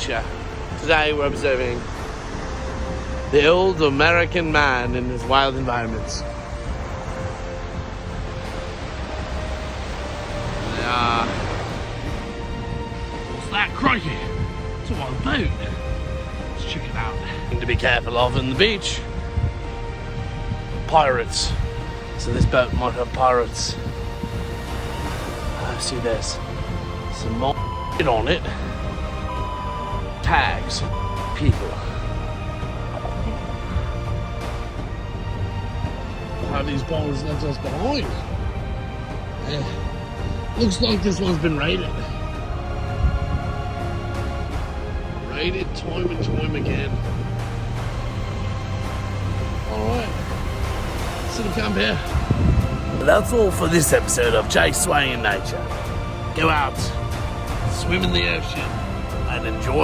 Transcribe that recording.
nature. Today we're observing the old American man in his wild environments. What's that? Crikey! It's a wild boat. Let's check it out. Thing to be careful of on the beach. Pirates. So this boat might have pirates. I see there's some more on it. Tags. People. How these bones left us behind. Looks like this one's been raided. Raided time and time again. Alright. Sit and camp here. That's all for this episode of Jay Sway in Nature. Go out, swim in the ocean, and enjoy.